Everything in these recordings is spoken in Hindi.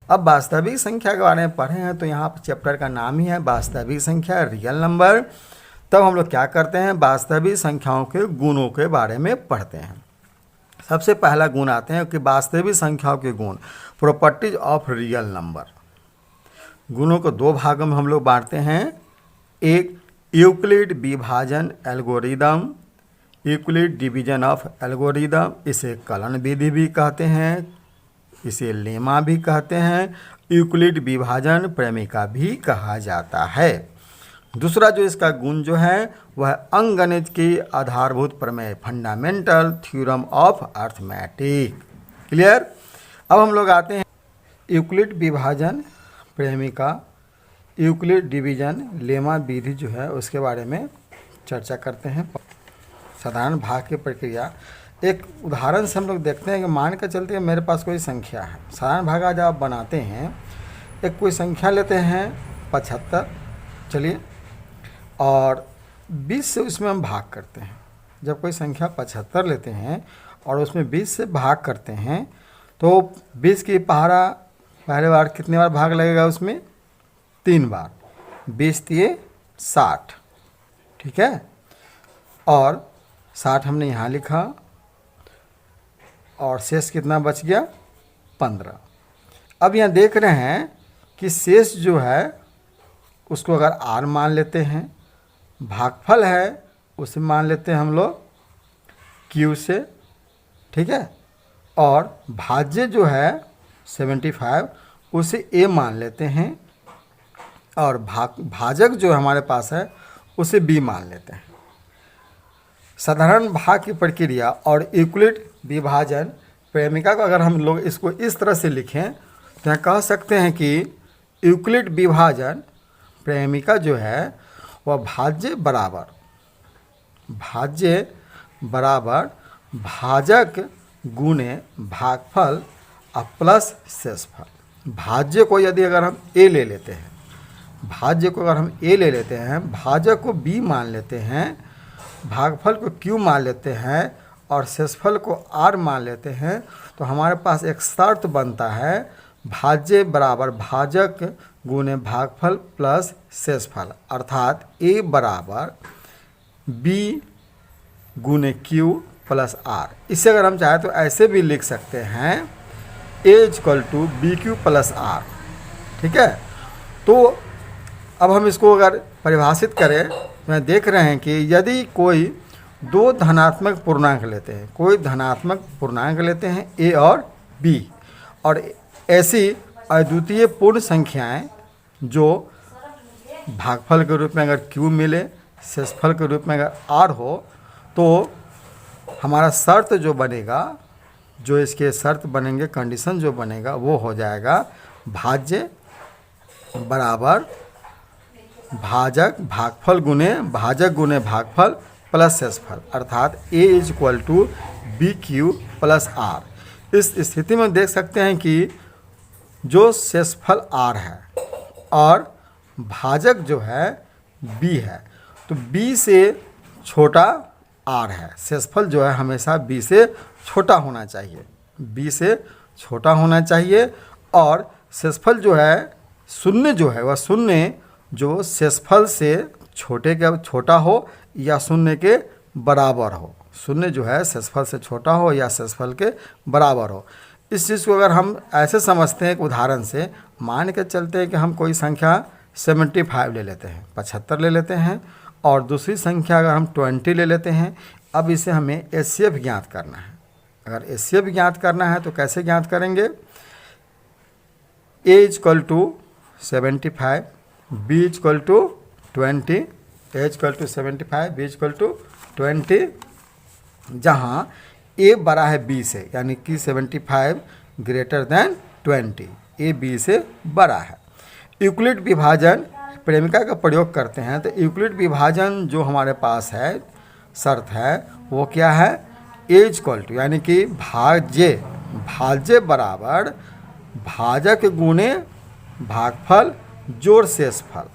अब वास्तविक संख्या के बारे में पढ़े हैं तो यहाँ पर चैप्टर का नाम ही है वास्तविक संख्या, रियल नंबर। तब हम लोग क्या करते हैं, वास्तविक संख्याओं के गुणों के बारे में पढ़ते हैं। सबसे पहला गुण आते हैं कि वास्तविक संख्याओं के गुण, प्रॉपर्टीज ऑफ रियल नंबर। गुणों को दो भागों में हम लोग बांटते हैं। एक यूक्लिड विभाजन algorithm, Euclid division of algorithm, इसे कलन विधि भी कहते हैं, इसे लेमा भी कहते हैं, यूक्लिड विभाजन प्रेमिका भी कहा जाता है। दूसरा जो इसका गुण जो है वह अंकगणित की आधारभूत प्रमेय, fundamental theorem of arithmetic. Clear. अब हम लोग आते हैं यूक्लिड विभाजन प्रेमिका, यूक्लिड डिवीजन लेमा विधि जो है उसके बारे में चर्चा करते हैं। साधारण भाग की प्रक्रिया, एक उदाहरण से हम लोग देखते हैं कि मान के चलते हैं मेरे पास कोई संख्या है। साधारण भाग जब आप बनाते हैं, एक कोई संख्या लेते हैं 75, चलिए, और 20 से उसमें हम भाग करते हैं। जब कोई संख्या 75 लेते हैं और उसमें 20 से भाग करते हैं तो 20 की पहले बार कितने बार भाग लगेगा उसमें, 3 बार। 20 दिए 60, ठीक है, और 60 हमने यहाँ लिखा और शेष कितना बच गया, 15। अब यहाँ देख रहे हैं कि शेष जो है उसको अगर r मान लेते हैं, भागफल है उसे मान लेते हैं हम लोग q से, ठीक है, और भाज्य जो है 75 उसे a मान लेते हैं, और भाजक जो हमारे पास है उसे b मान लेते हैं। साधारण भाग की प्रक्रिया और यूक्लिड विभाजन प्रेमिका को अगर हम लोग इसको इस तरह से लिखें तो यहाँ कह सकते हैं कि यूक्लिड विभाजन प्रेमिका जो है वह भाज्य बराबर भाजक गुणे भागफल और प्लस शेषफल। भाज्य को यदि अगर हम a ले लेते हैं, भाजक को b मान लेते हैं, भागफल को q मान लेते हैं और शेषफल को r मान लेते हैं, तो हमारे पास एक शर्त बनता है भाज्य बराबर भाजक गुणे भागफल प्लस शेषफल, अर्थात a बराबर b गुणे q प्लस r। इसे अगर हम चाहें तो ऐसे भी लिख सकते हैं a equal to B Q plus r, ठीक है। तो अब हम इसको अगर परिभाषित करें तो देख रहे हैं कि यदि कोई दो धनात्मक पूर्णांक लेते हैं a और b, और ऐसी अद्वितीय पूर्ण संख्याएं जो भागफल के रूप में अगर q मिले, शेषफल के रूप में अगर r हो, तो हमारा शर्त जो बनेगा, जो इसके शर्त बनेंगे, कंडीशन जो बनेगा वो हो जाएगा भाज्य बराबर भागफल गुणे भागफल प्लस शेषफल, अर्थात a is equal to B Q plus r। इस स्थिति में देख सकते हैं कि जो शेषफल r है और भाजक जो है b है, तो b से छोटा r है। शेषफल जो है हमेशा b से छोटा होना चाहिए, और शेषफल जो है शून्य जो है वह शून्य जो शेषफल से छोटा हो या शून्य के बराबर हो। शून्य जो है शेषफल से छोटा हो या शेषफल के बराबर हो। इस चीज़ को अगर हम ऐसे समझते हैं, एक उदाहरण से मान के चलते हैं कि हम कोई संख्या 75 ले लेते हैं, 75 ले लेते हैं, और दूसरी संख्या अगर हम 20 ले लेते हैं। अब इसे हमें HCF ज्ञात करना है। अगर HCF ज्ञात करना है तो कैसे ज्ञात करेंगे, a equal to 75, b equal to 20, a equal to 75, b equal to 20, जहाँ a बड़ा है b से, यानी कि 75 ग्रेटर देन 20, a b से बड़ा है। यूक्लिड विभाजन प्रेमिका का प्रयोग करते हैं तो यूक्लिड विभाजन जो हमारे पास है शर्त है वो क्या है, a इक्वल टू यानी कि भाज्य बराबर भाजक गुणे भागफल जोड़ शेषफल,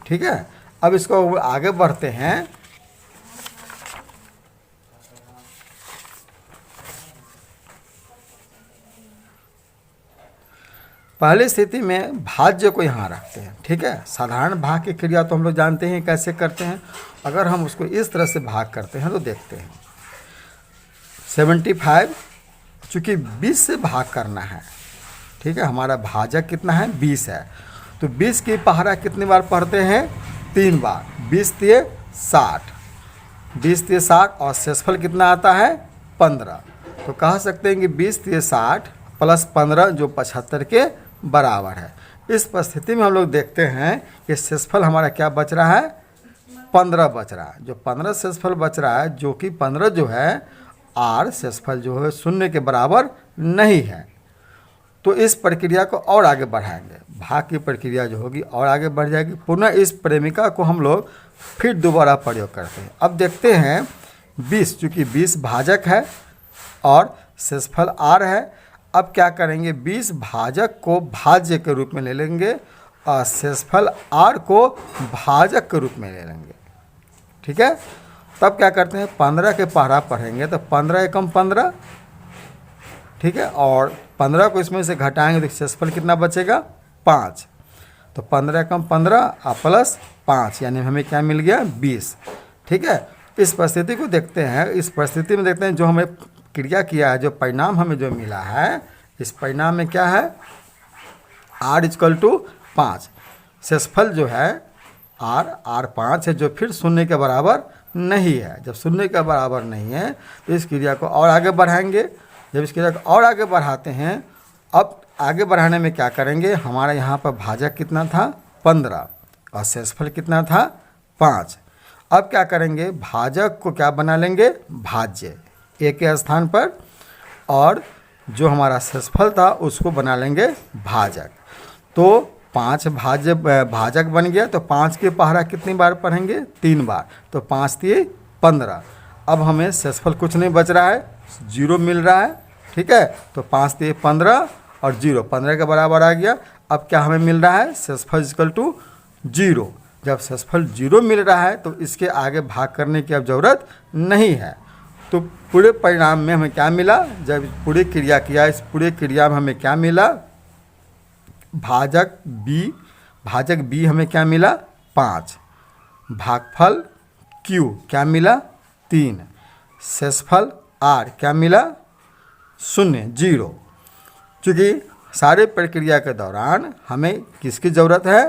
ठीक है। अब इसको आगे बढ़ते हैं। पहली स्थिति में भाज्य को यहाँ रखते हैं, ठीक है। साधारण भाग की क्रिया तो हम लोग जानते हैं कैसे करते हैं। अगर हम उसको इस तरह से भाग करते हैं तो देखते हैं 75, चूँकि 20 से भाग करना है, ठीक है। हमारा भाजक कितना है 20 है, तो 20 की पहाड़ा कितनी बार पढ़ते हैं 3 बार। 20 तिये 60, 20 तिये 60 और शेषफल कितना आता है 15। तो कह सकते हैं कि 20 तिये 60 प्लस 15 जो 75 के बराबर है। इस परिस्थिति में हम लोग देखते हैं कि शेषफल हमारा क्या बच रहा है 15 बच रहा है। जो 15 शेषफल बच रहा है, जो कि 15 जो है आर शेषफल जो है 0 के बराबर नहीं है। तो इस प्रक्रिया को और आगे बढ़ाएंगे, भाग की प्रक्रिया जो होगी और आगे बढ़ जाएगी। पुनः इस प्रेमिका को हम लोग फिर दोबारा प्रयोग करते हैं। अब देखते हैं 20, चूँकि 20 भाजक है और शेषफल आर है। अब क्या करेंगे 20 भाजक को भाज्य के रूप में ले लेंगे और शेषफल आर को भाजक के रूप में ले लेंगे, ठीक है। तब क्या करते हैं 15 के पहाड़ा पढ़ेंगे तो 15 एकम 15, ठीक है। और 15 को इसमें से घटाएंगे तो शेषफल कितना बचेगा 5। तो 15 एकम 15 और प्लस 5 यानी हमें क्या मिल गया 20, ठीक है। इस परिस्थिति को देखते हैं। इस परिस्थिति में देखते हैं जो हमें क्रिया किया है, जो परिणाम हमें जो मिला है, इस परिणाम में क्या है r = 5। शेषफल जो है r 5 है, जो फिर 0 के बराबर नहीं है। जब 0 के बराबर नहीं है तो इस क्रिया को और आगे बढ़ाएंगे। जब इस क्रिया को और आगे बढ़ाते हैं, अब आगे बढ़ाने में क्या करेंगे, हमारा यहाँ पर भाजक कितना था 15 और शेषफल कितना था 5। अब क्या करेंगे भाजक को क्या बना लेंगे भाज्य ए के स्थान पर, और जो हमारा शेषफल था उसको बना लेंगे भाजक। तो 5 भाजक बन गया। तो 5 के पहाड़ा कितनी बार पढ़ेंगे 3 बार। तो 5 तिये 15। अब हमें शेषफल कुछ नहीं बच रहा है, 0 मिल रहा है, ठीक है। तो 5 तिये 15 और 0 15 के बराबर आ गया। अब क्या हमें मिल रहा है शेषफल = 0। जब शेषफल 0 मिल रहा है तो इसके आगे भाग करने की अब ज़रूरत नहीं है। तो पूरे परिणाम में हमें क्या मिला, जब पूरी क्रिया किया, इस पूरे क्रिया में हमें क्या मिला भाजक b हमें क्या मिला 5, भागफल q क्या मिला 3, शेषफल r क्या मिला 0। चूँकि सारे प्रक्रिया के दौरान हमें किसकी ज़रूरत है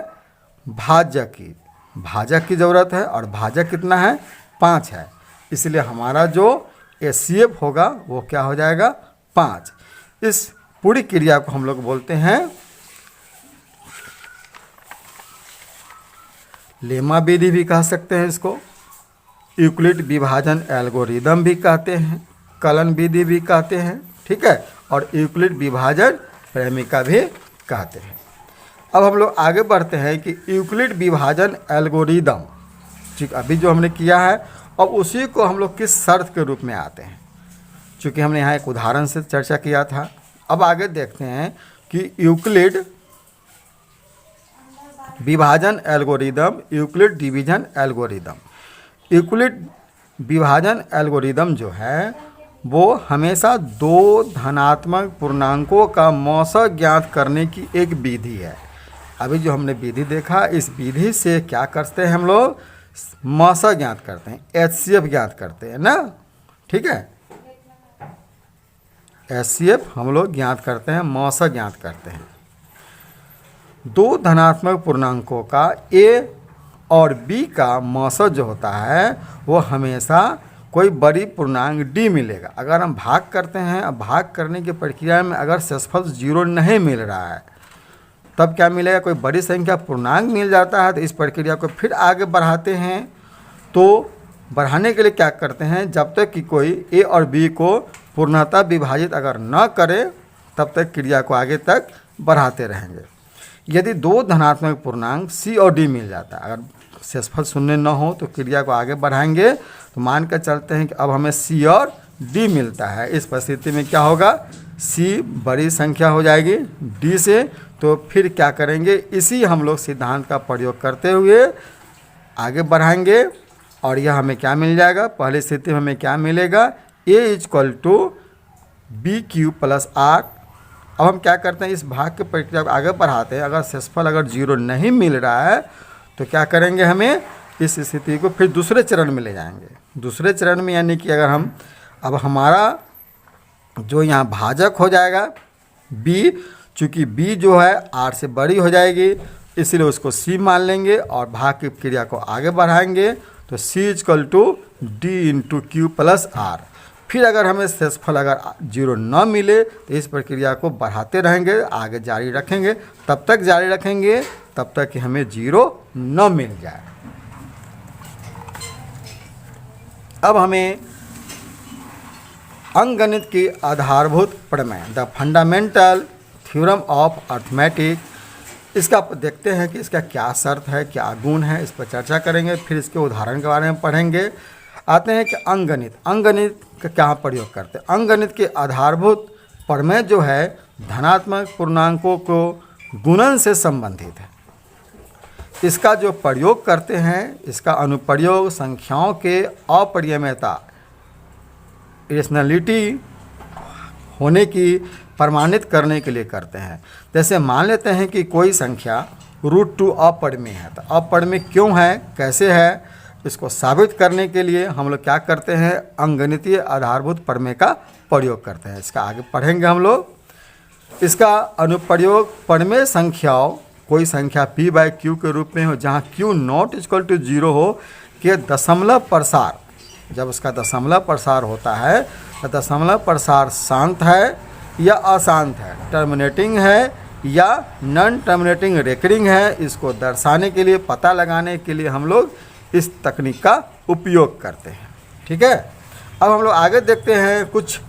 भाजक की ज़रूरत है, और भाजक कितना है 5 है। इसलिए हमारा जो HCF होगा वो क्या हो जाएगा 5। इस पूरी क्रिया को हम लोग बोलते हैं लेमा विधि भी कह सकते हैं, इसको यूक्लिड विभाजन एल्गोरिदम भी कहते हैं, कलन विधि भी कहते हैं, ठीक है। और यूक्लिड विभाजन प्रेमिका भी कहते हैं। अब हम लोग आगे बढ़ते हैं कि यूक्लिड विभाजन एल्गोरिदम, ठीक, अभी जो हमने किया है अब उसी को हम लोग किस शर्त के रूप में आते हैं, चूँकि हमने यहाँ एक उदाहरण से चर्चा किया था। अब आगे देखते हैं कि यूक्लिड विभाजन algorithm, Euclid division algorithm. Euclid विभाजन एल्गोरिदम जो है वो हमेशा 2 धनात्मक पूर्णांकों का मौसा ज्ञात करने की एक विधि है। अभी जो हमने विधि देखा, इस विधि से क्या करते हैं हम लोग मौसा ज्ञात करते हैं, HCF ज्ञात करते हैं ना, ठीक है। HCF हम लोग ज्ञात करते हैं, मौसा ज्ञात करते हैं। 2 धनात्मक पूर्णांकों का A और B का मौसा जो होता है वो हमेशा कोई बड़ी पूर्णांक D मिलेगा। अगर हम भाग करते हैं, अब भाग करने की प्रक्रिया में अगर शेषफल 0 नहीं मिल रहा है तब क्या मिलेगा, कोई बड़ी संख्या पूर्णांक मिल जाता है। तो इस प्रक्रिया को फिर आगे बढ़ाते हैं। तो बढ़ाने के लिए क्या करते हैं, जब तक कि कोई A और B को पूर्णतः विभाजित अगर न करे तब तक क्रिया को आगे तक बढ़ाते रहेंगे। यदि 2 धनात्मक पूर्णांक C और D मिल जाता है, अगर शेषफल 0 न हो तो क्रिया को आगे बढ़ाएंगे। तो मान कर चलते हैं कि अब हमें C और D मिलता है। इस परिस्थिति में क्या होगा, C बड़ी संख्या हो जाएगी D से। तो फिर क्या करेंगे, इसी हम लोग सिद्धांत का प्रयोग करते हुए आगे बढ़ाएंगे और यह हमें क्या मिल जाएगा, पहली स्थिति में हमें क्या मिलेगा A = BQ + R अब हम क्या करते हैं, इस भाग की प्रक्रिया को आगे बढ़ाते हैं। अगर शेषफल अगर 0 नहीं मिल रहा है तो क्या करेंगे, हमें इस स्थिति को फिर दूसरे चरण में ले जाएंगे। दूसरे चरण में यानी कि अगर हम, अब हमारा जो यहाँ भाजक हो जाएगा b, चूँकि b जो है r से बड़ी हो जाएगी इसलिए उसको c मान लेंगे और भाग की क्रिया को आगे बढ़ाएंगे। तो c = d × q + r। फिर अगर हमें शेषफल अगर 0 न मिले तो इस प्रक्रिया को बढ़ाते रहेंगे, आगे जारी रखेंगे, तब तक जारी रखेंगे तब तक कि हमें 0 न मिल जाए। अब हमें अंकगणित की आधारभूत प्रमेय, the fundamental theorem of arithmetic, इसका देखते हैं कि इसका क्या शर्त है, क्या गुण है, इस पर चर्चा करेंगे। फिर इसके उदाहरण के बारे में पढ़ेंगे। आते हैं कि अंकगणित का क्या प्रयोग करते हैं। अंकगणित के आधारभूत प्रमेय जो है धनात्मक पूर्णांकों को गुणन से संबंधित है। इसका जो प्रयोग करते हैं, इसका अनुप्रयोग संख्याओं के अपरिमेयता, इरेशनलिटी होने की प्रमाणित करने के लिए करते हैं। जैसे मान लेते हैं कि कोई संख्या √2 अपरिमेय है, तो अपरिमेय क्यों है, कैसे है, इसको साबित करने के लिए हम लोग क्या करते हैं, अंकगणितीय आधारभूत प्रमेय का प्रयोग करते हैं। इसका आगे पढ़ेंगे हम लोग। इसका अनुप्रयोग प्रमेय संख्याओं, कोई संख्या p/q के रूप में हो जहाँ q ≠ 0 हो के दशमलव प्रसार, जब उसका दशमलव प्रसार होता है तो दशमलव प्रसार शांत है या अशांत है, टर्मिनेटिंग है या नॉन टर्मिनेटिंग रेकरिंग है, इसको दर्शाने के लिए, पता लगाने के लिए हम लोग इस तकनीक का उपयोग करते हैं। ठीक है, अब हम लोग आगे देखते हैं। कुछ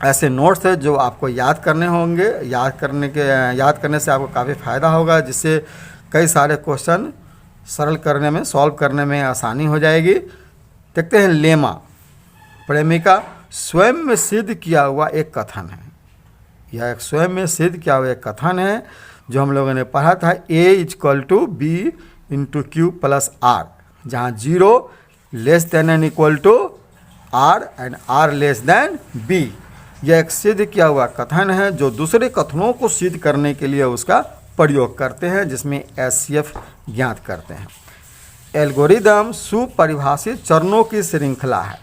ऐसे नोट्स है जो आपको याद करने होंगे, याद करने से आपको काफ़ी फ़ायदा होगा, जिससे कई सारे क्वेश्चन सरल करने में, सॉल्व करने में आसानी हो जाएगी। देखते हैं लेमा, प्रेमिका स्वयं में सिद्ध किया हुआ एक कथन है। यह एक स्वयं में सिद्ध किया हुआ एक कथन है जो हम लोगों ने पढ़ा था, a = b × q + r, जहाँ 0 < r एंड r b। यह एक सिद्ध किया हुआ कथन है जो दूसरे कथनों को सिद्ध करने के लिए उसका प्रयोग करते हैं, जिसमें SCF ज्ञात करते हैं। एल्गोरिदम सुपरिभाषित चरणों की श्रृंखला है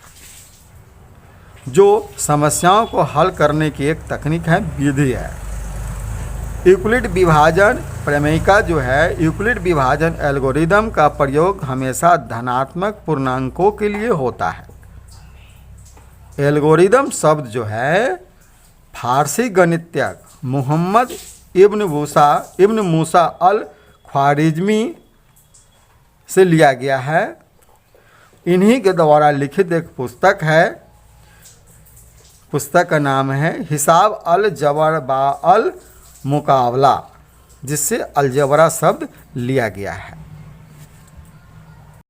जो समस्याओं को हल करने की एक तकनीक है, विधि है। यूक्लिड विभाजन प्रमेयिका जो है, यूक्लिड विभाजन एल्गोरिदम का प्रयोग हमेशा धनात्मक पूर्णांकों के लिए होता है। एल्गोरिदम शब्द जो है फारसी गणितज्ञ मोहम्मद इब्न मूसा अल ख्वारिज़मी से लिया गया है। इन्हीं के द्वारा लिखित एक पुस्तक है। पुस्तक का नाम है हिसाब अल जबर बा अल मुकाबला, जिससे अलजबरा शब्द लिया गया है।